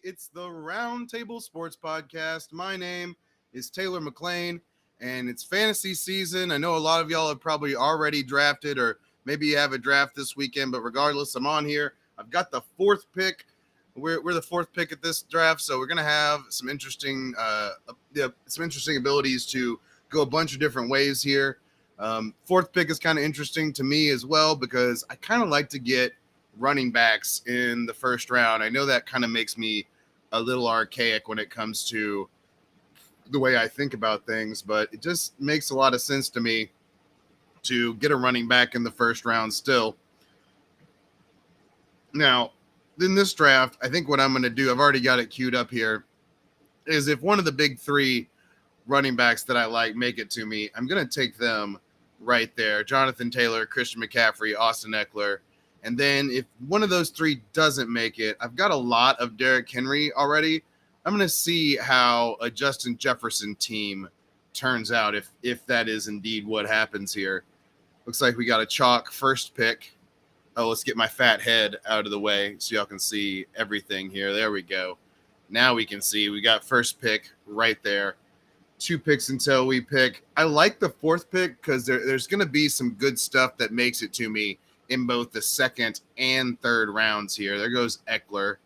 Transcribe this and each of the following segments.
It's the Roundtable Sports Podcast. My name is Taylor McLean, and it's fantasy season. I know a lot of y'all have probably already drafted, or maybe you have a draft this weekend, but regardless, I'm on here. I've got the fourth pick. We're the fourth pick at this draft, so we're gonna have some interesting abilities to go a bunch of different ways here. Fourth pick is kind of interesting to me as well because I kind of like to get running backs in the first round. I know that kind of makes me a little archaic when it comes to the way I think about things, but it just makes a lot of sense to me to get a running back in the first round still. Now, in this draft, I think what I'm going to do, I've already got it queued up here, is if one of the big three running backs that I like make it to me, I'm going to take them right there. Jonathan Taylor, Christian McCaffrey, Austin Eckler. And then if one of those three doesn't make it, I've got a lot of Derrick Henry already. I'm going to see how a Justin Jefferson team turns out if that is indeed what happens here. Looks like we got a chalk first pick. Oh, let's get my fat head out of the way so y'all can see everything here. There we go. Now we can see we got first pick right there. 2 picks until we pick. I like the fourth pick because there's going to be some good stuff that makes it to me in both the second and third rounds here. There goes Eckler.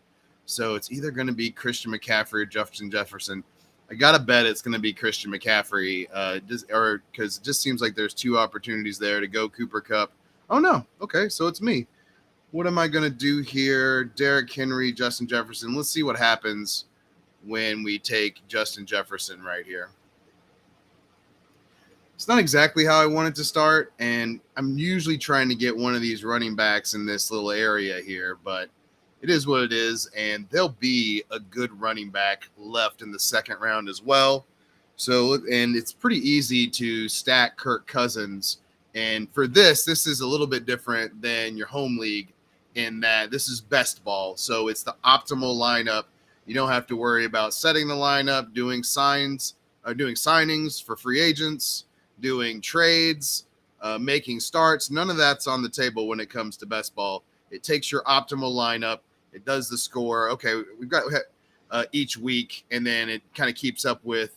So it's either going to be Christian McCaffrey or Justin Jefferson. I got to bet it's going to be Christian McCaffrey because it just seems like there's 2 opportunities there to go Cooper Kupp. Oh, no. Okay, so it's me. What am I going to do here? Derrick Henry, Justin Jefferson. Let's see what happens when we take Justin Jefferson right here. It's not exactly how I wanted to start, and I'm usually trying to get one of these running backs in this little area here, but it is what it is, and there'll be a good running back left in the second round as well. So, and it's pretty easy to stack Kirk Cousins, and for this is a little bit different than your home league in that this is best ball, so it's the optimal lineup. You don't have to worry about setting the lineup, doing signings for free agents, doing trades, making starts. None of that's on the table when it comes to best ball. It takes your optimal lineup. It does the score. Okay, we've got each week, and then it kind of keeps up with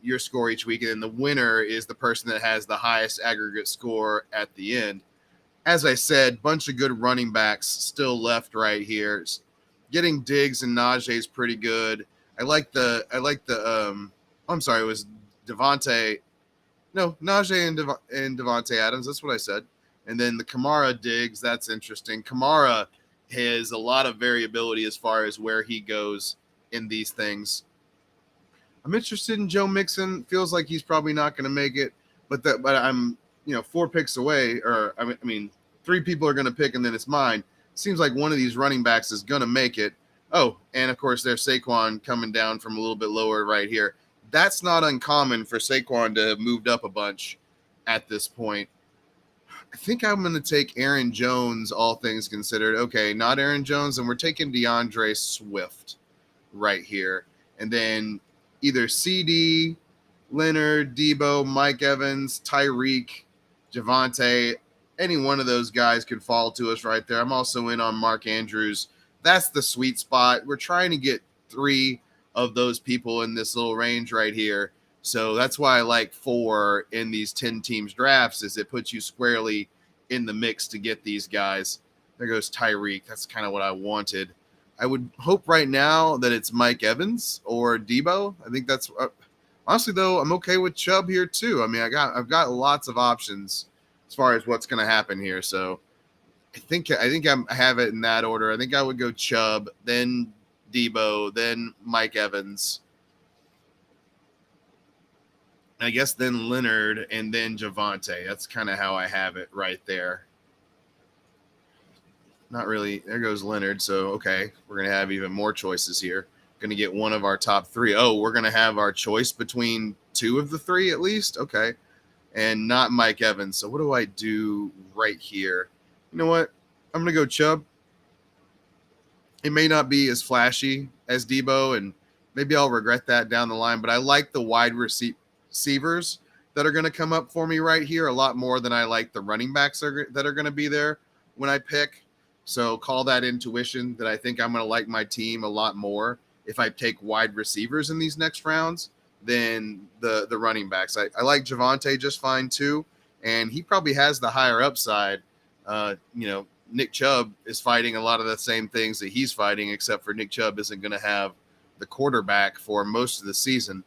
your score each week. And then the winner is the person that has the highest aggregate score at the end. As I said, bunch of good running backs still left right here. Getting Diggs and Najee is pretty good. I'm sorry, it was Devontae. No, Najee and Devontae Adams. That's what I said. And then the Kamara Diggs, that's interesting. Kamara has a lot of variability as far as where he goes in these things. I'm interested in Joe Mixon. Feels like he's probably not going to make it, but I'm 4 picks away, or I mean 3 people are going to pick, and then it's mine. Seems like one of these running backs is going to make it. Oh, and of course there's Saquon coming down from a little bit lower right here. That's not uncommon for Saquon to have moved up a bunch at this point. I think I'm going to take Aaron Jones, all things considered. Okay, not Aaron Jones, and we're taking DeAndre Swift right here. And then either CD, Leonard, Debo, Mike Evans, Tyreek, Javonte, any one of those guys could fall to us right there. I'm also in on Mark Andrews. That's the sweet spot. We're trying to get 3 of those people in this little range right here. So that's why I like 4 in these 10 teams drafts, is it puts you squarely in the mix to get these guys. There goes Tyreek. That's kind of what I wanted. I would hope right now that it's Mike Evans or Debo. I think that's honestly though, I'm okay with Chubb here too. I mean, I've got lots of options as far as what's going to happen here. So I think I have it in that order. I think I would go Chubb, then Debo, then Mike Evans. I guess then Leonard, and then Javonte. That's kind of how I have it right there. Not really. There goes Leonard. So, okay, we're going to have even more choices here. Going to get one of our top 3. Oh, we're going to have our choice between 2 of the 3 at least. Okay. And not Mike Evans. So what do I do right here? You know what? I'm going to go Chubb. It may not be as flashy as Debo, and maybe I'll regret that down the line, but I like the wide receivers that are going to come up for me right here a lot more than I like the running backs that are going to be there when I pick. So call that intuition that I think I'm going to like my team a lot more if I take wide receivers in these next rounds than the running backs. I like Javonte just fine too, and he probably has the higher upside. Nick Chubb is fighting a lot of the same things that he's fighting, except for Nick Chubb isn't going to have the quarterback for most of the season.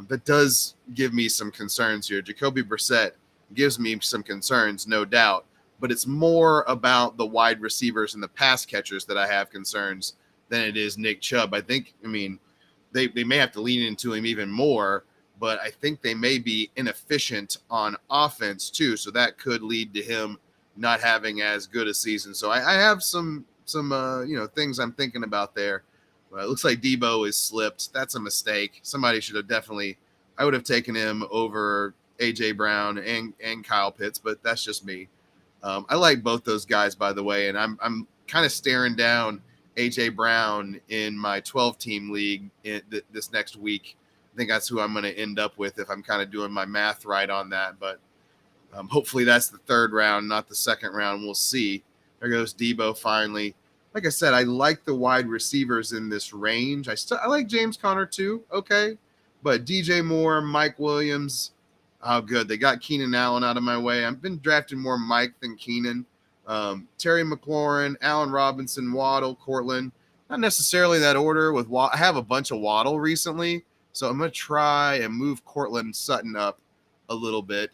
That does give me some concerns here. Jacoby Brissett gives me some concerns, no doubt, but it's more about the wide receivers and the pass catchers that I have concerns than it is Nick Chubb. They may have to lean into him even more, but I think they may be inefficient on offense too. So that could lead to him not having as good a season. So I have some things I'm thinking about there. But it looks like Debo is slipped. That's a mistake. Somebody should have I would have taken him over A.J. Brown and Kyle Pitts, but that's just me. I like both those guys, by the way, and I'm kind of staring down A.J. Brown in my 12-team league this next week. I think that's who I'm going to end up with if I'm kind of doing my math right on that. But hopefully that's the third round, not the second round. We'll see. There goes Debo finally. Like I said, I like the wide receivers in this range. I like James Conner too. Okay. But DJ Moore, Mike Williams, oh, good. They got Keenan Allen out of my way. I've been drafting more Mike than Keenan. Terry McLaurin, Allen Robinson, Waddle, Cortland. Not necessarily that order with Waddle. I have a bunch of Waddle recently, so I'm going to try and move Cortland Sutton up a little bit.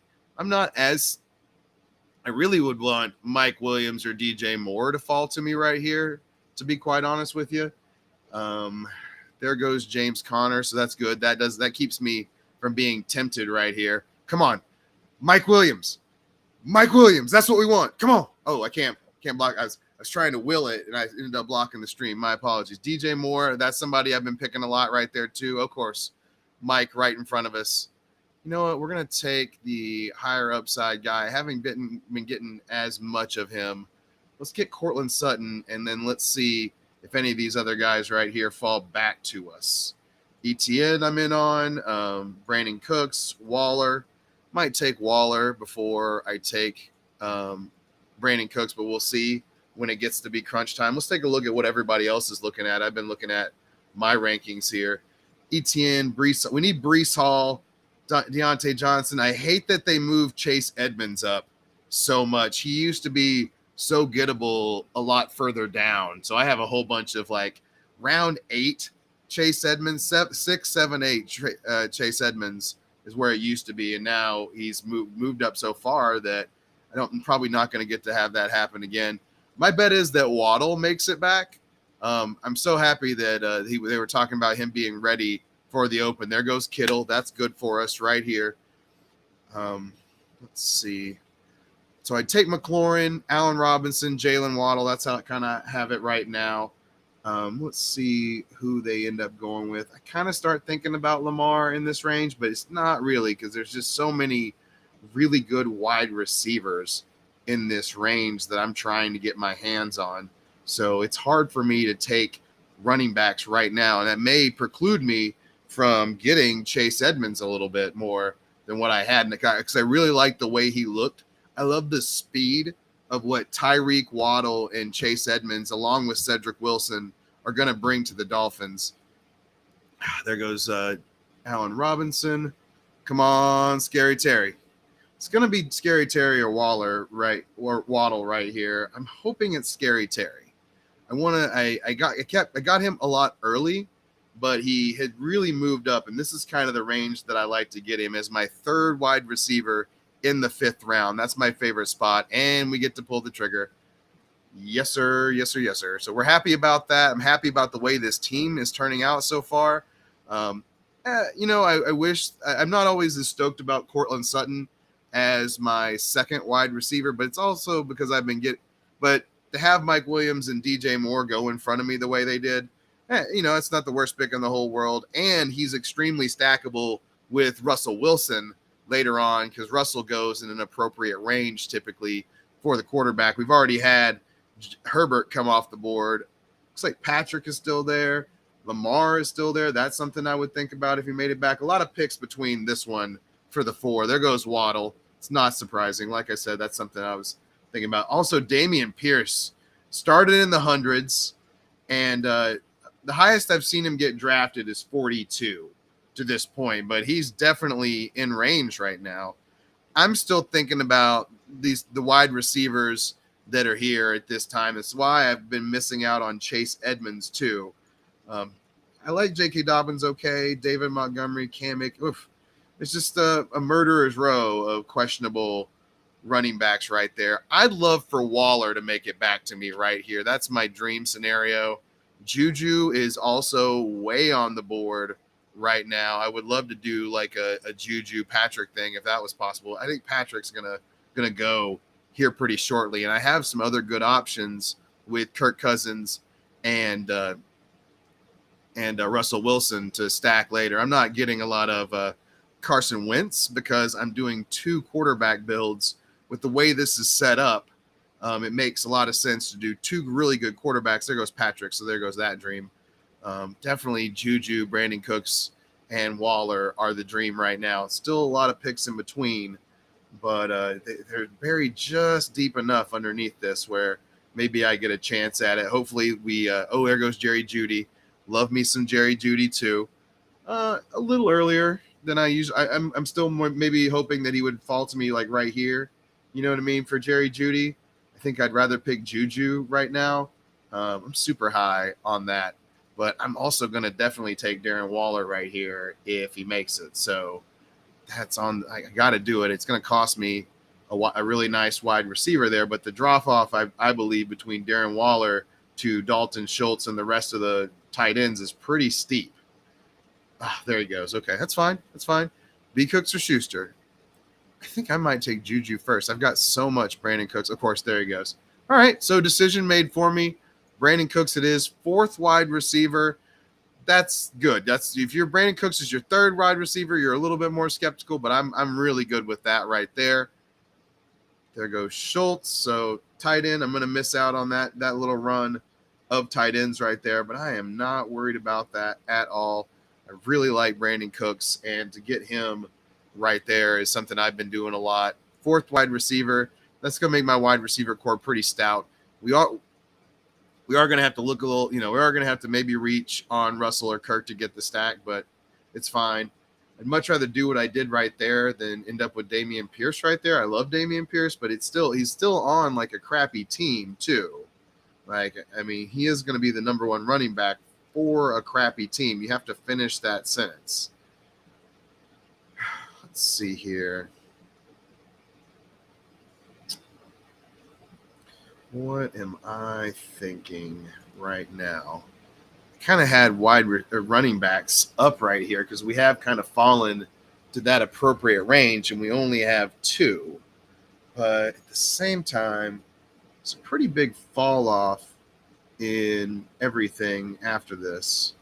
I really would want Mike Williams or DJ Moore to fall to me right here, to be quite honest with you. There goes James Conner, so that's good. That keeps me from being tempted right here. Come on, Mike Williams. That's what we want. Come on. Oh, I can't block. I was trying to will it, and I ended up blocking the stream. My apologies. DJ Moore, that's somebody I've been picking a lot right there too. Of course, Mike right in front of us. You know what? We're going to take the higher upside guy. I haven't been getting as much of him. Let's get Cortland Sutton, and then let's see if any of these other guys right here fall back to us. ETN I'm in on. Brandon Cooks, Waller. Might take Waller before I take Brandon Cooks, but we'll see when it gets to be crunch time. Let's take a look at what everybody else is looking at. I've been looking at my rankings here. ETN, Breece. We need Breece Hall, Deontay Johnson. I hate that they moved Chase Edmonds up so much. He used to be so gettable a lot further down. So I have a whole bunch of round 8 Chase Edmonds, 6, 7, 8 Chase Edmonds is where it used to be. And now he's moved up so far that I'm probably not going to get to have that happen again. My bet is that Waddle makes it back. I'm so happy that they were talking about him being ready for the open. There goes Kittle. That's good for us right here. Let's see. So I take McLaurin, Allen Robinson, Jalen Waddle. That's how I kind of have it right now. Let's see who they end up going with. I kind of start thinking about Lamar in this range, but it's not really because there's just so many really good wide receivers in this range that I'm trying to get my hands on. So it's hard for me to take running backs right now, and that may preclude me from getting Chase Edmonds a little bit more than what I had in the guy because I really like the way he looked. I love the speed of what Tyreek, Waddle, and Chase Edmonds, along with Cedric Wilson, are going to bring to the Dolphins. There goes Allen Robinson. Come on, Scary Terry. It's going to be Scary Terry or Waddle right here. I'm hoping it's Scary Terry. I got him a lot early, but he had really moved up, and this is kind of the range that I like to get him as my third wide receiver in the 5th round. That's my favorite spot, and we get to pull the trigger. Yes, sir. Yes, sir. Yes, sir. So we're happy about that. I'm happy about the way this team is turning out so far. I wish I'm not always as stoked about Cortland Sutton as my second wide receiver, but it's also because but to have Mike Williams and DJ Moore go in front of me the way they did, it's not the worst pick in the whole world. And he's extremely stackable with Russell Wilson later on because Russell goes in an appropriate range typically for the quarterback. We've already had Herbert come off the board. Looks like Patrick is still there. Lamar is still there. That's something I would think about if he made it back. A lot of picks between this one for the 4. There goes Waddle. It's not surprising. Like I said, that's something I was thinking about. Also, Dameon Pierce started in the hundreds, and the highest I've seen him get drafted is 42 to this point, but he's definitely in range right now. I'm still thinking about the wide receivers that are here at this time. That's why I've been missing out on Chase Edmonds too. I like J.K. Dobbins okay, David Montgomery, Cam Akers. It's just a murderer's row of questionable running backs right there. I'd love for Waller to make it back to me right here. That's my dream scenario. Juju is also way on the board right now. I would love to do like a Juju Patrick thing if that was possible. I think Patrick's gonna go here pretty shortly, and I have some other good options with Kirk Cousins and Russell Wilson to stack later. I'm not getting a lot of Carson Wentz because I'm doing 2 quarterback builds. With the way this is set up, it makes a lot of sense to do 2 really good quarterbacks. There goes Patrick, so there goes that dream. Definitely Juju, Brandon Cooks, and Waller are the dream right now. Still a lot of picks in between, but they're buried just deep enough underneath this where maybe I get a chance at it. Hopefully there goes Jerry Jeudy. Love me some Jerry Jeudy too. A little earlier than I usually. I'm still maybe hoping that he would fall to me like right here. You know what I mean? For Jerry Jeudy, I think I'd rather pick Juju right now. I'm super high on that, but I'm also going to definitely take Darren Waller right here if he makes it. So that's on. I got to do it. It's going to cost me a really nice wide receiver there, but the drop off, I believe, between Darren Waller to Dalton Schultz and the rest of the tight ends is pretty steep. There he goes. Okay, that's fine. That's fine. B. Cooks or Schuster? I think I might take Juju first. I've got so much Brandon Cooks. Of course, there he goes. All right, so decision made for me. Brandon Cooks it is. 4th wide receiver. That's good. That's if your Brandon Cooks is your 3rd wide receiver, you're a little bit more skeptical, but I'm really good with that right there. There goes Schultz. So tight end, I'm going to miss out on that little run of tight ends right there, but I am not worried about that at all. I really like Brandon Cooks, and to get him right there is something I've been doing a lot. 4th wide receiver. That's going to make my wide receiver core pretty stout. We are going to have to look a little, we are going to have to maybe reach on Russell or Kirk to get the stack, but it's fine. I'd much rather do what I did right there than end up with Dameon Pierce right there. I love Dameon Pierce, but he's still on like a crappy team too. Like, I mean, he is going to be the number 1 running back for a crappy team. You have to finish that sentence. Let's see here. What am I thinking right now? I kind of had running backs up right here because we have kind of fallen to that appropriate range, and we only have 2. But at the same time, it's a pretty big fall off in everything after this.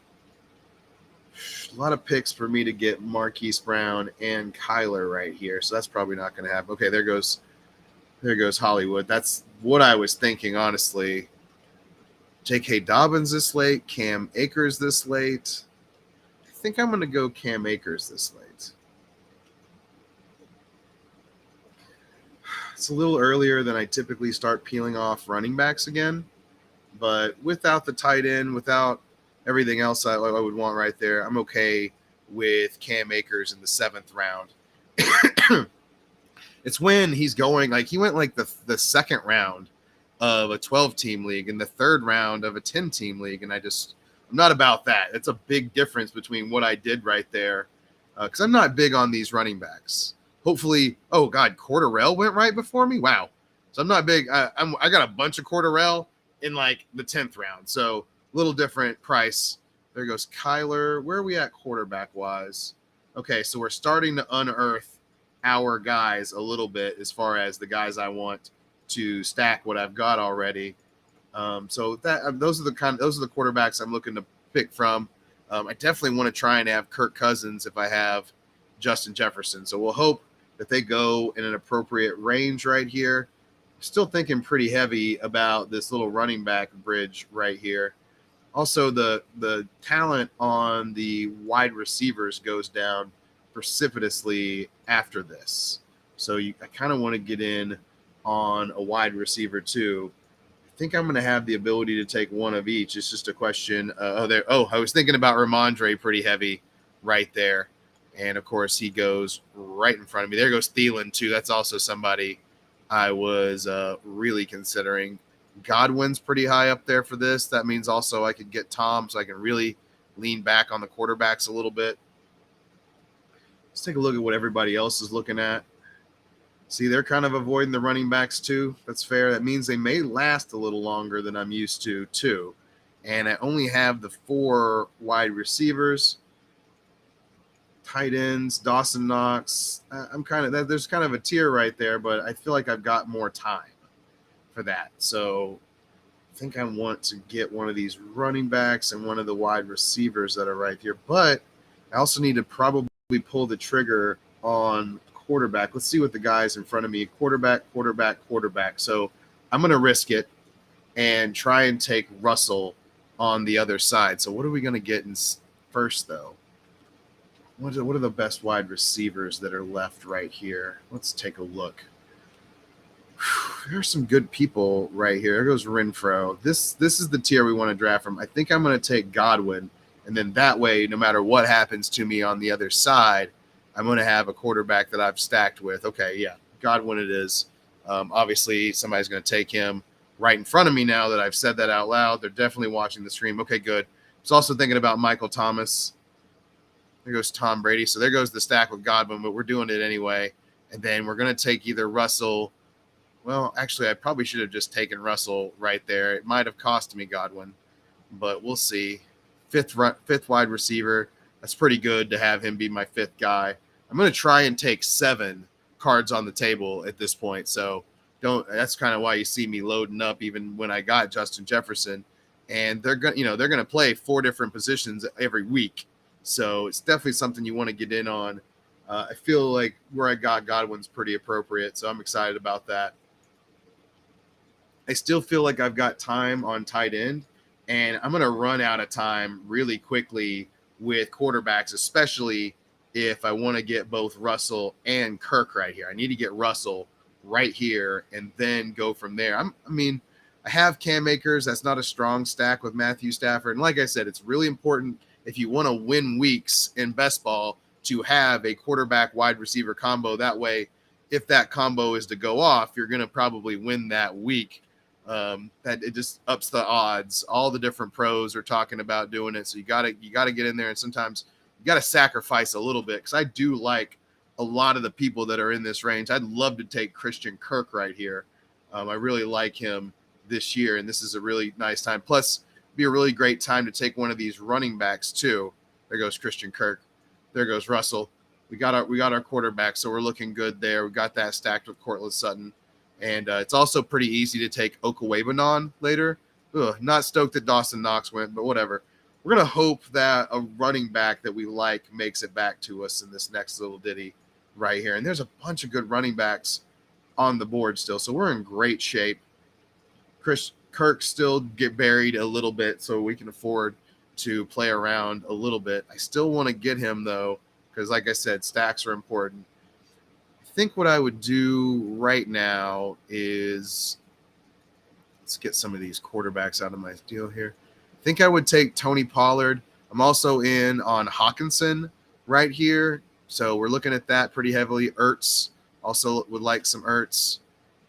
A lot of picks for me to get Marquise Brown and Kyler right here, so that's probably not going to happen. Okay, there goes Hollywood. That's what I was thinking, honestly. J.K. Dobbins this late, Cam Akers this late. I think I'm going to go Cam Akers this late. It's a little earlier than I typically start peeling off running backs again, but without the tight end, without everything else I would want right there, I'm okay with Cam Akers in the 7th round. It's when he's going, like he went like the 2nd round of a 12-team league and the 3rd round of a 10-team league, and I'm not about that. It's a big difference between what I did right there because I'm not big on these running backs. Hopefully, oh God, Cordarrelle went right before me. Wow, so I'm not big. I got a bunch of Cordarrelle in like the 10th round, so a little different price. There goes Kyler. Where are we at quarterback wise? Okay, so we're starting to unearth our guys a little bit as far as the guys I want to stack what I've got already. So those are the quarterbacks I'm looking to pick from. I definitely want to try and have Kirk Cousins if I have Justin Jefferson. So we'll hope that they go in an appropriate range right here. Still thinking pretty heavy about this little running back bridge right here. Also, the talent on the wide receivers goes down precipitously after this. So I kind of want to get in on a wide receiver too. I think I'm going to have the ability to take one of each. It's just a question. I was thinking about Ramondre pretty heavy right there. And, of course, he goes right in front of me. There goes Thielen, too. That's also somebody I was really considering. Godwin's pretty high up there for this. That means also I could get Tom, so I can really lean back on the quarterbacks a little bit. Let's take a look at what everybody else is looking at. See, they're kind of avoiding the running backs too. That's fair. That means they may last a little longer than I'm used to too. And I only have the 4 wide receivers, tight ends, Dawson Knox. There's kind of a tier right there, but I feel like I've got more time for that. So I think I want to get one of these running backs and one of the wide receivers that are right here. But I also need to probably pull the trigger on quarterback. Let's see what the guys in front of me, quarterback. So I'm going to risk it and try and take Russell on the other side. So what are we going to get in first, though? What are the best wide receivers that are left right here? Let's take a look. There are some good people right here. There goes Renfro. This is the tier we want to draft from. I think I'm going to take Godwin, and then that way, no matter what happens to me on the other side, I'm going to have a quarterback that I've stacked with. Okay, yeah, Godwin it is. Obviously, somebody's going to take him right in front of me now that I've said that out loud. They're definitely watching the stream. Okay, good. I was also thinking about Michael Thomas. There goes Tom Brady. So there goes the stack with Godwin, but we're doing it anyway. And then we're going to take either Russell. Well, actually, I probably should have just taken Russell right there. It might have cost me Godwin, but we'll see. Fifth wide receiver. That's pretty good to have him be my 5th guy. I'm going to try and take 7 cards on the table at this point. So that's kind of why you see me loading up even when I got Justin Jefferson. And they're going to play 4 different positions every week. So it's definitely something you want to get in on. I feel like where I got Godwin's pretty appropriate. So I'm excited about that. I still feel like I've got time on tight end, and I'm going to run out of time really quickly with quarterbacks, especially if I want to get both Russell and Kirk right here. I need to get Russell right here and then go from there. I have Cam Akers. That's not a strong stack with Matthew Stafford. And like I said, it's really important if you want to win weeks in best ball to have a quarterback wide receiver combo. That way, if that combo is to go off, you're going to probably win that week. That it just ups the odds. All the different pros are talking about doing it. So you gotta get in there, and sometimes you gotta sacrifice a little bit, because I do like a lot of the people that are in this range. I'd love to take Christian Kirk right here. I really like him this year, and this is a really nice time. Plus, it'd be a really great time to take one of these running backs too. There goes Christian Kirk. There goes Russell. We got our quarterback, so we're looking good there. We got that stacked with Courtland Sutton. And it's also pretty easy to take Okwebanon later. Not stoked that Dawson Knox went, but whatever. We're going to hope that a running back that we like makes it back to us in this next little ditty right here. And there's a bunch of good running backs on the board still, so we're in great shape. Kirk still get buried a little bit, so we can afford to play around a little bit. I still want to get him, though, because like I said, stacks are important. I think what I would do right now is let's get some of these quarterbacks out of my deal here. I think I would take Tony Pollard. I'm also in on Hawkinson right here. So we're looking at that pretty heavily. Ertz also would like some Ertz.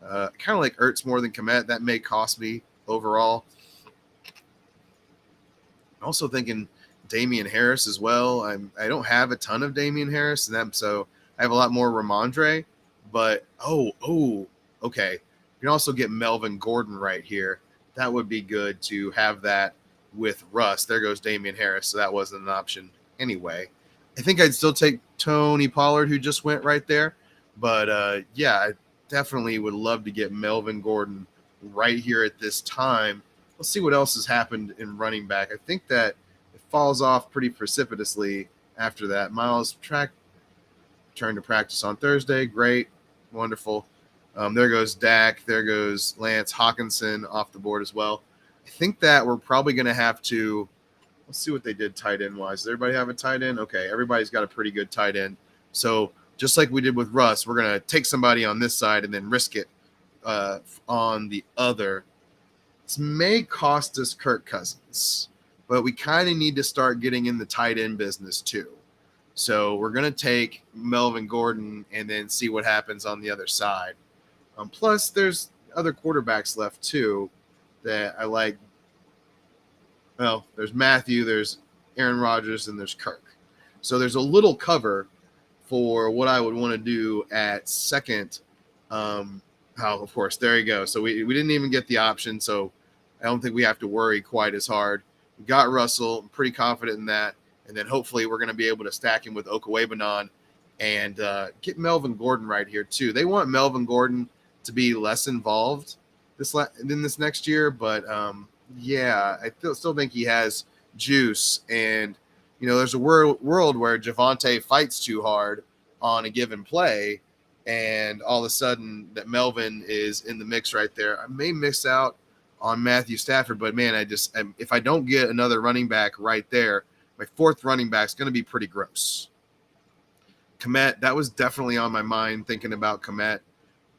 Kind of like Ertz more than Kmet. That may cost me overall. I'm also thinking Damian Harris as well. I don't have a ton of Damian Harris, so I have a lot more Ramondre. But okay. You can also get Melvin Gordon right here. That would be good to have that with Russ. There goes Damian Harris, so that wasn't an option anyway. I think I'd still take Tony Pollard, who just went right there. But, yeah, I definitely would love to get Melvin Gordon right here at this time. Let's see what else has happened in running back. I think that it falls off pretty precipitously after that. Miles returned to practice on Thursday. Great. Wonderful. There goes Dak. There goes Lance Hawkinson off the board as well. I think that we're probably going to have to – let's see what they did tight end wise. Does everybody have a tight end? Okay, everybody's got a pretty good tight end. So just like we did with Russ, we're going to take somebody on this side and then risk it on the other. This may cost us Kirk Cousins, but we kind of need to start getting in the tight end business too. So we're going to take Melvin Gordon and then see what happens on the other side. Plus, there's other quarterbacks left too that I like. Well, there's Matthew, there's Aaron Rodgers, and there's Kirk. So there's a little cover for what I would want to do at second. Of course, there you go. So we didn't even get the option, so I don't think we have to worry quite as hard. We got Russell. I'm pretty confident in that. And then hopefully we're going to be able to stack him with Okwebanon and get Melvin Gordon right here too. They want Melvin Gordon to be less involved in this next year, but yeah, I still think he has juice. And, there's a world where Javonte fights too hard on a given play, and all of a sudden that Melvin is in the mix right there. I may miss out on Matthew Stafford, but man, if I don't get another running back right there, my fourth running back is going to be pretty gross. Komet, that was definitely on my mind thinking about Komet.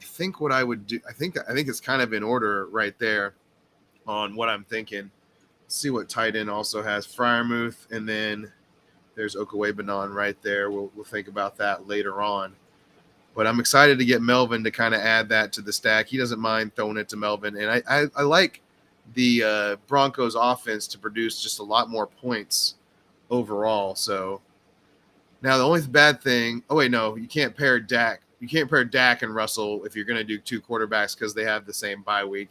I think what I would do, I think it's kind of in order right there on what I'm thinking. Let's see what tight end also has Freiermuth, and then there's Okwebanon right there. We'll think about that later on. But I'm excited to get Melvin to kind of add that to the stack. He doesn't mind throwing it to Melvin. And I like the Broncos offense to produce just a lot more points overall. So now the only bad thing, you can't pair Dak. You can't pair Dak and Russell if you're going to do two quarterbacks because they have the same bye week.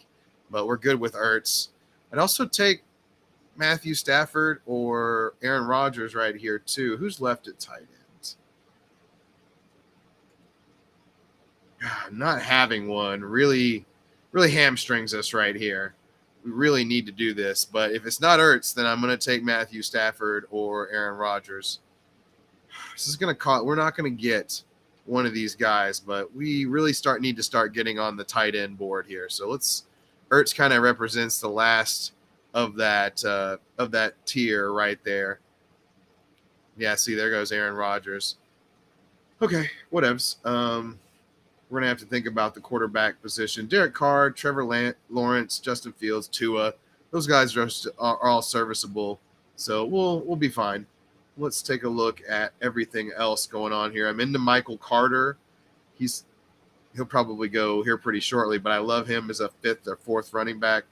But we're good with Ertz. I'd also take Matthew Stafford or Aaron Rodgers right here too. Who's left at tight end? Not having one really hamstrings us right here. We really need to do this. But if it's not Ertz, then I'm going to take Matthew Stafford or Aaron Rodgers. This is going to we're not going to get one of these guys, but we really need to start getting on the tight end board here. So Ertz kind of represents the last of that tier right there. Yeah, see, there goes Aaron Rodgers. Okay, whatevs. We're going to have to think about the quarterback position. Derek Carr, Trevor Lawrence, Justin Fields, Tua. Those guys are all serviceable, so we'll be fine. Let's take a look at everything else going on here. I'm into Michael Carter. He'll probably go here pretty shortly, but I love him as a fifth or fourth running back.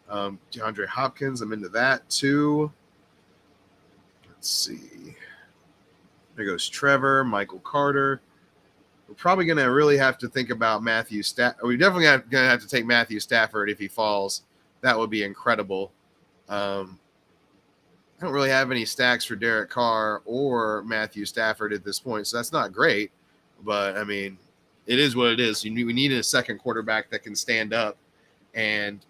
DeAndre Hopkins, I'm into that too. Let's see. There goes Trevor, Michael Carter. We're probably going to really have to think about Matthew Stafford. We're definitely going to have to take Matthew Stafford if he falls. That would be incredible. I don't really have any stacks for Derek Carr or Matthew Stafford at this point, so that's not great. But, I mean, it is what it is. We need a second quarterback that can stand up and,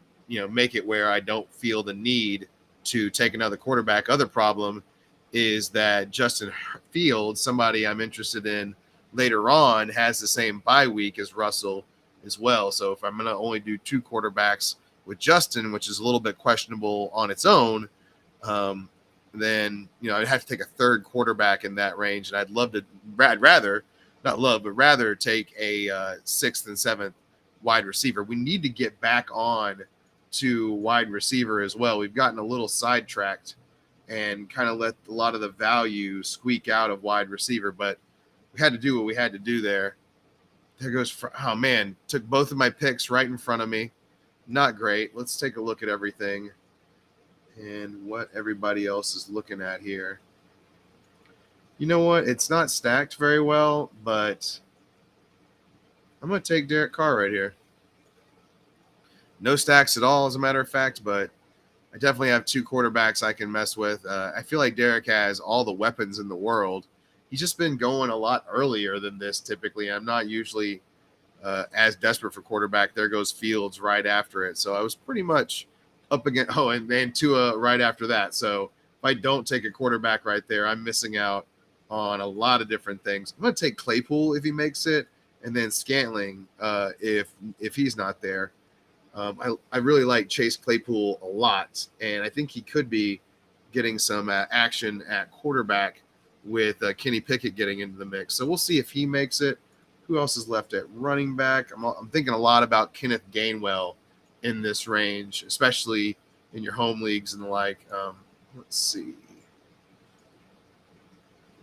make it where I don't feel the need to take another quarterback. Other problem is that Justin Fields, somebody I'm interested in later on, has the same bye week as Russell as well. So if I'm going to only do two quarterbacks with Justin, which is a little bit questionable on its own, then, I'd have to take a third quarterback in that range. And rather take a sixth and seventh wide receiver. We need to get back on to wide receiver as well. We've gotten a little sidetracked and kind of let a lot of the value squeak out of wide receiver, but we had to do what we had to do there. There goes, took both of my picks right in front of me. Not great. Let's take a look at everything and what everybody else is looking at here. You know what? It's not stacked very well, but I'm going to take Derek Carr right here. No stacks at all, as a matter of fact, but I definitely have two quarterbacks I can mess with. I feel like Derek has all the weapons in the world. He's just been going a lot earlier than this typically. I'm not usually as desperate for quarterback. There goes Fields right after it. So I was pretty much up against – and then Tua right after that. So if I don't take a quarterback right there, I'm missing out on a lot of different things. I'm going to take Claypool if he makes it, and then Scantling if he's not there. I really like Chase Claypool a lot, and I think he could be getting some action at quarterback with Kenny Pickett getting into the mix. So we'll see if he makes it. Who else is left at running back? I'm thinking a lot about Kenneth Gainwell in this range, especially in your home leagues and the like. Let's see.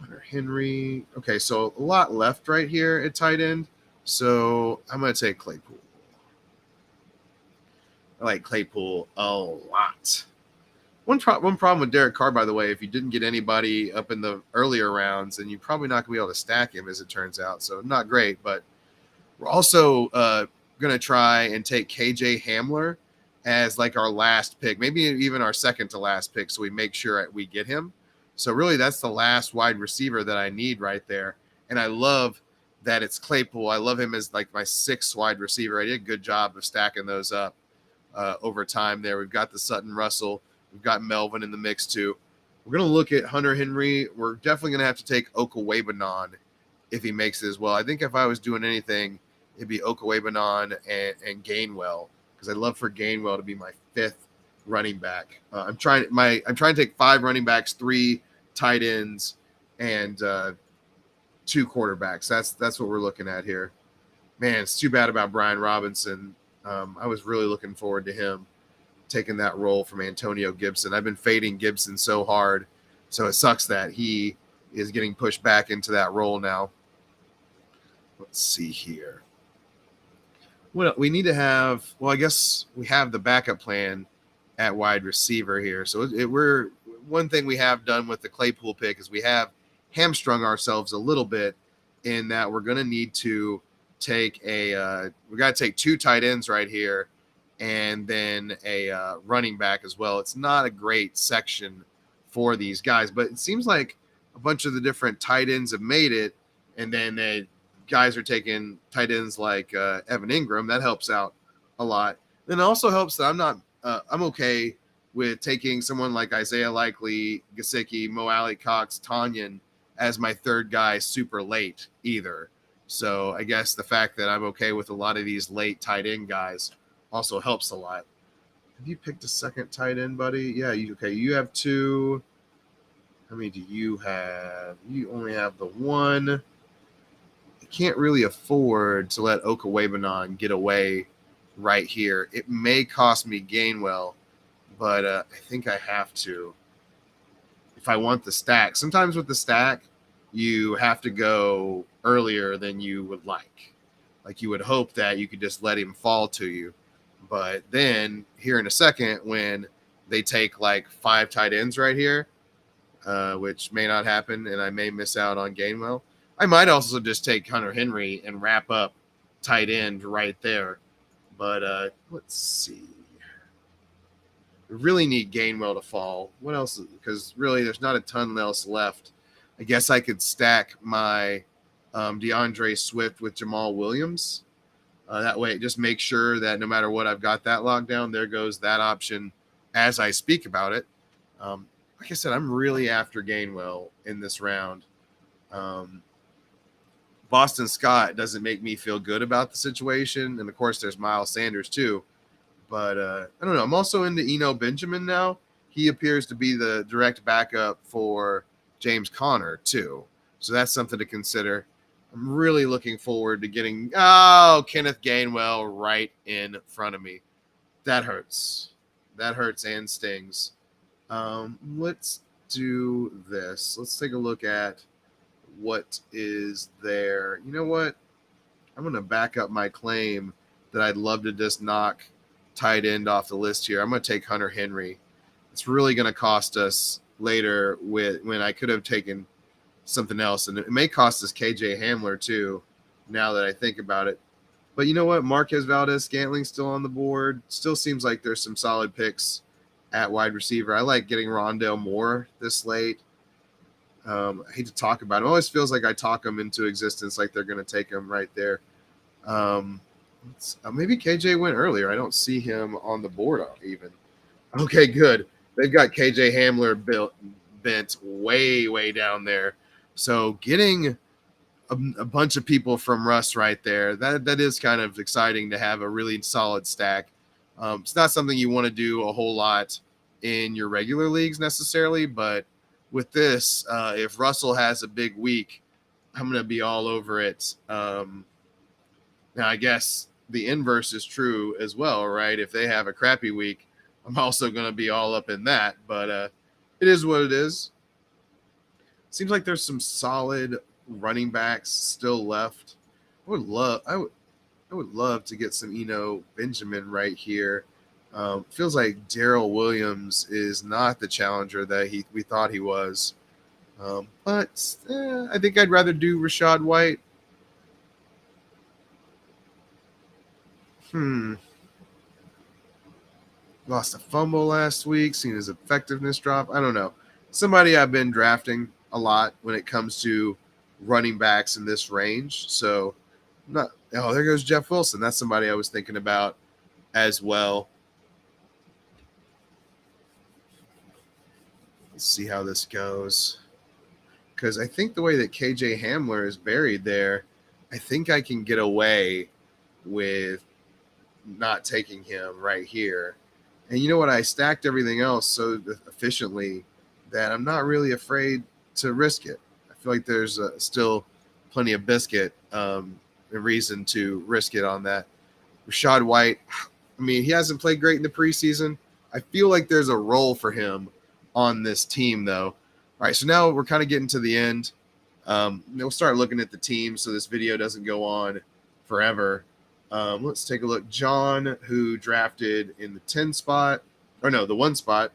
Hunter Henry. Okay, so a lot left right here at tight end. So I'm going to take Claypool. I like Claypool a lot. One problem with Derek Carr, by the way, if you didn't get anybody up in the earlier rounds, then you're probably not going to be able to stack him, as it turns out. So not great, but we're also going to try and take KJ Hamler as like our last pick, maybe even our second to last pick, so we make sure we get him. So really, that's the last wide receiver that I need right there. And I love that it's Claypool. I love him as like my sixth wide receiver. I did a good job of stacking those up over time there. We've got the Sutton Russell. We've got Melvin in the mix too. We're going to look at Hunter Henry. We're definitely going to have to take Okwebanon if he makes it as well. I think if I was doing anything, it'd be Okwebanon and Gainwell, because I'd love for Gainwell to be my fifth running back. I'm trying to take 5 running backs, 3 tight ends, and 2 quarterbacks. That's what we're looking at here. Man, it's too bad about Brian Robinson. I was really looking forward to him taking that role from Antonio Gibson. I've been fading Gibson so hard, so it sucks that he is getting pushed back into that role now. Let's see here. Well, we need to have, I guess we have the backup plan at wide receiver here. So we're one thing we have done with the Claypool pick is we have hamstrung ourselves a little bit in that we're going to need to take we got to take 2 tight ends right here and then a running back as well. It's not a great section for these guys, but it seems like a bunch of the different tight ends have made it, and then guys are taking tight ends like Evan Ingram. That helps out a lot. Then it also helps that I'm okay with taking someone like Isaiah Likely, Gesicki, Mo Alley Cox, Tanyan as my third guy super late either. So I guess the fact that I'm okay with a lot of these late tight end guys also helps a lot. Have you picked a second tight end, buddy? Yeah, you have 2. How many do you have? You only have the 1. I can't really afford to let Okwebanon get away right here. It may cost me Gainwell, but I think I have to if I want the stack. Sometimes with the stack, you have to go earlier than you would like. Like you would hope that you could just let him fall to you. But then here in a second, when they take like 5 tight ends right here, which may not happen, and I may miss out on Gainwell, I might also just take Hunter Henry and wrap up tight end right there. But let's see. We really need Gainwell to fall. What else? Because really, there's not a ton else left. I guess I could stack my DeAndre Swift with Jamal Williams. That way, just make sure that no matter what, I've got that locked down. There goes that option as I speak about it. Like I said, I'm really after Gainwell in this round. Boston Scott doesn't make me feel good about the situation. And, of course, there's Miles Sanders, too. But I don't know. I'm also into Eno Benjamin now. He appears to be the direct backup for James Conner, too. So that's something to consider. I'm really looking forward to getting Kenneth Gainwell right in front of me. That hurts. That hurts and stings. Let's do this. Let's take a look at what is there. You know what? I'm going to back up my claim that I'd love to just knock tight end off the list here. I'm going to take Hunter Henry. It's really going to cost us later when I could have taken something else, and it may cost us KJ Hamler too, now that I think about it. But you know what? Marquez Valdez-Scantling's still on the board. Still seems like there's some solid picks at wide receiver. I like getting Rondale Moore this late. I hate to talk about him. It always feels like I talk them into existence, like they're going to take him right there. Maybe KJ went earlier. I don't see him on the board even. Okay, good. They've got KJ Hamler bent way, way down there. So getting a bunch of people from Russ right there, that is kind of exciting to have a really solid stack. It's not something you want to do a whole lot in your regular leagues necessarily, but with this, if Russell has a big week, I'm going to be all over it. Now, I guess the inverse is true as well, right? If they have a crappy week, I'm also going to be all up in that. But it is what it is. Seems like there's some solid running backs still left. I would love to get some Benjamin right here. Feels like Darrell Williams is not the challenger that we thought he was. But I think I'd rather do Rachaad White. Lost a fumble last week, seen his effectiveness drop. I don't know. Somebody I've been drafting a lot when it comes to running backs in this range. So, there goes Jeff Wilson. That's somebody I was thinking about as well. Let's see how this goes. Because I think the way that KJ Hamler is buried there, I think I can get away with not taking him right here. And you know what? I stacked everything else so efficiently that I'm not really afraid to risk it. I feel like there's still plenty of biscuit reason to risk it on that. Rachaad White, I mean, he hasn't played great in the preseason. I feel like there's a role for him on this team, though. All right, so now we're kind of getting to the end. We'll start looking at the team so this video doesn't go on forever. Let's take a look. John, who drafted in the 10 spot, or no, the 1 spot.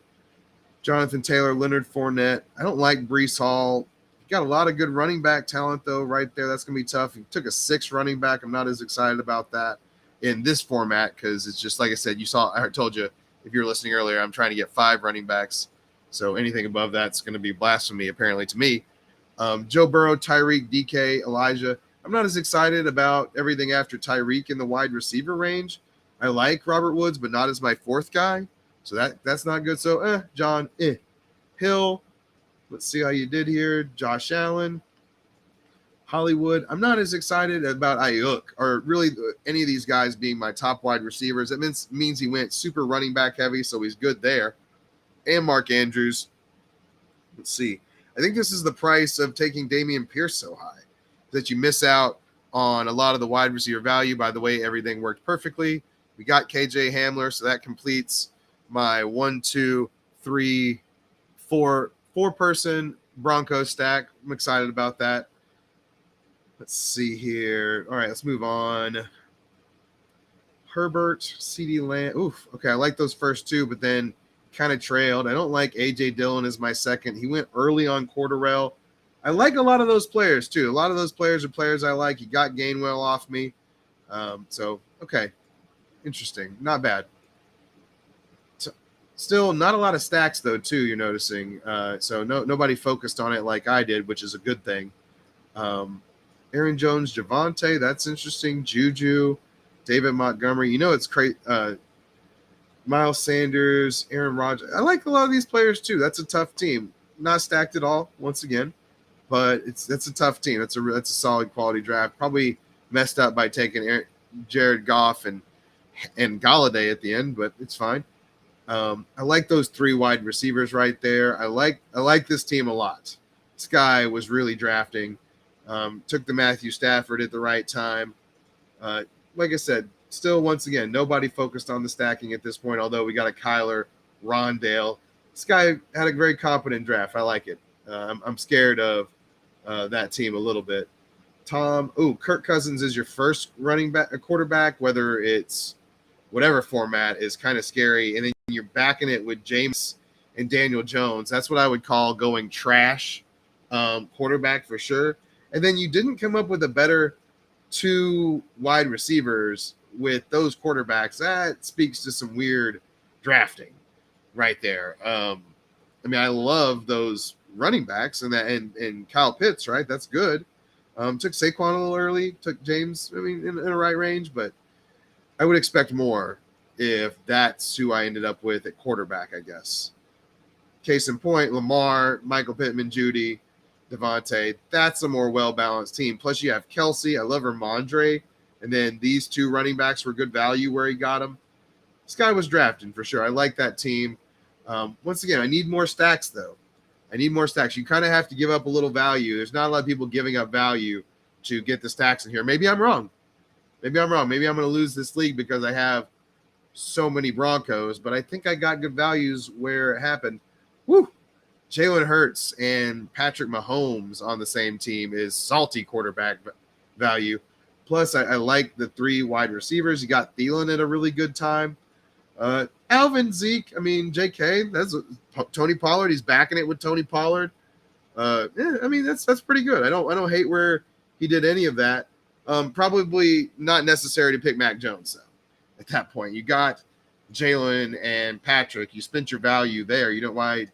Jonathan Taylor, Leonard Fournette. I don't like Breece Hall. He got a lot of good running back talent, though, right there. That's going to be tough. He took a 6 running back. I'm not as excited about that in this format because it's just, like I said, I told you, if you're listening earlier, I'm trying to get 5 running backs. So anything above that's going to be blasphemy, apparently, to me. Joe Burrow, Tyreek, DK, Elijah. I'm not as excited about everything after Tyreek in the wide receiver range. I like Robert Woods, but not as my 4th guy. So that's not good. So, John, Hill. Let's see how you did here. Josh Allen. Hollywood. I'm not as excited about Ayuk or really any of these guys being my top wide receivers. It means he went super running back heavy, so he's good there. And Mark Andrews. Let's see. I think this is the price of taking Dameon Pierce so high that you miss out on a lot of the wide receiver value. By the way, everything worked perfectly. We got KJ Hamler, so that completes my 1, 2, 3, 4 person Broncos stack. I'm excited about that. Let's see here. All right, let's move on. Herbert, CeeDee Lamb. Oof. Okay, I like those first 2, but then kind of trailed. I don't like A.J. Dillon as my second. He went early on Cordarrelle. I like a lot of those players, too. A lot of those players are players I like. He got Gainwell off me. So, okay. Interesting. Not bad. Still, not a lot of stacks, though, too, you're noticing. So nobody focused on it like I did, which is a good thing. Aaron Jones, Javonte, that's interesting. Juju, David Montgomery. You know it's crazy. Miles Sanders, Aaron Rodgers. I like a lot of these players, too. That's a tough team. Not stacked at all, once again. But that's a tough team. That's a solid quality draft. Probably messed up by taking Jared Goff and Galladay at the end, but it's fine. I like those 3 wide receivers right there. I like this team a lot. This guy was really drafting. Took the Matthew Stafford at the right time. Like I said, still, once again, nobody focused on the stacking at this point, although we got a Kyler, Rondale. This guy had a very competent draft. I like it. I'm scared of that team a little bit. Kirk Cousins is your first quarterback, whether it's whatever format, is kind of scary. And then you're backing it with James and Daniel Jones. That's what I would call going trash quarterback for sure. And then you didn't come up with a better 2 wide receivers with those quarterbacks. That speaks to some weird drafting right there. I mean, I love those running backs and Kyle Pitts, right? That's good. Took Saquon a little early, took James, in a right range, but I would expect more if that's who I ended up with at quarterback, I guess. Case in point, Lamar, Michael Pittman, Judy, Devontae. That's a more well-balanced team. Plus, you have Kelsey. I love Ramondre. And then these 2 running backs were good value where he got them. This guy was drafting for sure. I like that team. Once again, I need more stacks, though. I need more stacks. You kind of have to give up a little value. There's not a lot of people giving up value to get the stacks in here. Maybe I'm wrong. Maybe I'm wrong. Maybe I'm going to lose this league because I have so many Broncos, but I think I got good values where it happened. Woo! Jalen Hurts and Patrick Mahomes on the same team is salty quarterback value. Plus, I like the 3 wide receivers. You got Thielen at a really good time. Alvin, Zeke, I mean, JK, that's Tony Pollard. He's backing it with Tony Pollard. I mean, that's pretty good. I don't hate where he did any of that. Probably not necessary to pick Mac Jones, though. At that point, you got Jalen and Patrick. You spent your value there. You don't why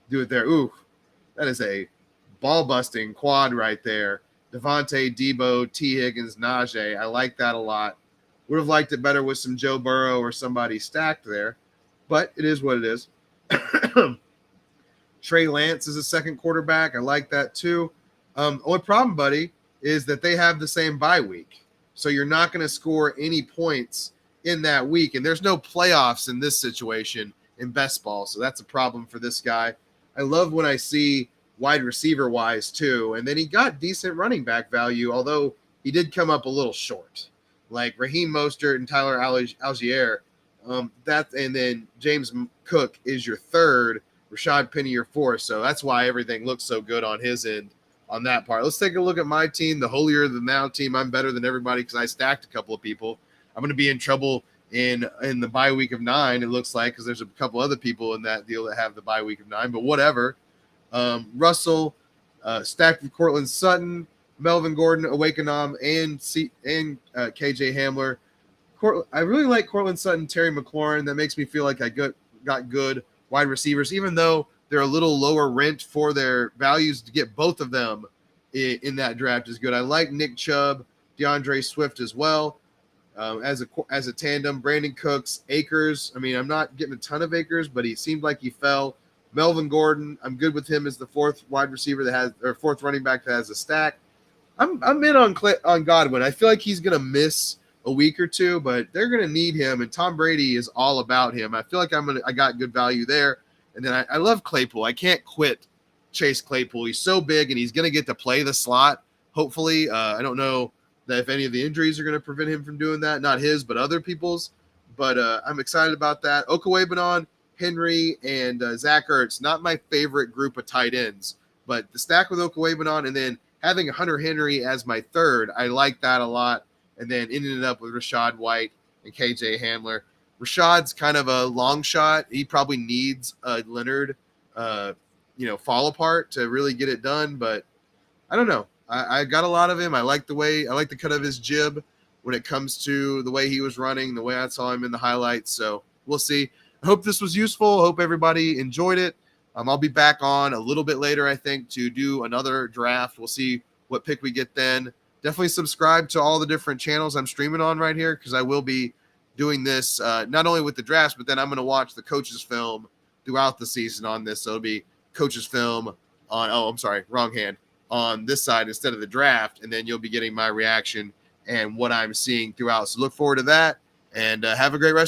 do it there. Ooh, that is a ball-busting quad right there. Devontae, Debo, T. Higgins, Najee. I like that a lot. Would have liked it better with some Joe Burrow or somebody stacked there, but it is what it is. Trey Lance is a second quarterback. I like that too. Only problem, buddy, is that they have the same bye week. So you're not going to score any points in that week. And there's no playoffs in this situation in best ball. So that's a problem for this guy. I love when I see wide receiver wise too. And then he got decent running back value, although he did come up a little short. Like Raheem Mostert and Tyler Algier. And then James Cook is your third, Rashad Penny your fourth. So that's why everything looks so good on his end on that part. Let's take a look at my team, the holier than thou team. I'm better than everybody because I stacked a couple of people. I'm going to be in trouble in the bye week of 9, it looks like, because there's a couple other people in that deal that have the bye week of 9, but whatever. Russell, stacked with Cortland Sutton, Melvin Gordon, Awakenom, and KJ Hamler. I really like Cortland Sutton, Terry McLaurin. That makes me feel like I got good wide receivers, even though they're a little lower rent for their values. To get both of them in that draft is good. I like Nick Chubb, DeAndre Swift as well as a tandem. Brandon Cooks, Akers. I mean, I'm not getting a ton of Akers, but he seemed like he fell. Melvin Gordon, I'm good with him as the fourth wide receiver fourth running back that has a stack. I'm in on Godwin. I feel like he's gonna miss a week or two, but they're gonna need him, and Tom Brady is all about him. I feel like I got good value there. And then I love Claypool. I can't quit Chase Claypool. He's so big, and he's gonna get to play the slot. Hopefully, I don't know that if any of the injuries are gonna prevent him from doing that. Not his, but other people's. But I'm excited about that. Okwebanon, Henry, and Zach Ertz. Not my favorite group of tight ends, but the stack with Okwebanon and then having Hunter Henry as my third, I like that a lot. And then ending it up with Rashad White and KJ Hamler. Rashad's kind of a long shot. He probably needs a Leonard, fall apart to really get it done. But I don't know. I got a lot of him. I like the cut of his jib when it comes to the way he was running, the way I saw him in the highlights. So we'll see. I hope this was useful. I hope everybody enjoyed it. I'll be back on a little bit later, I think, to do another draft. We'll see what pick we get then. Definitely subscribe to all the different channels I'm streaming on right here, because I will be doing this not only with the drafts, but then I'm going to watch the coaches film throughout the season on this. So it'll be coaches film on this side instead of the draft. And then you'll be getting my reaction and what I'm seeing throughout. So look forward to that, and have a great rest.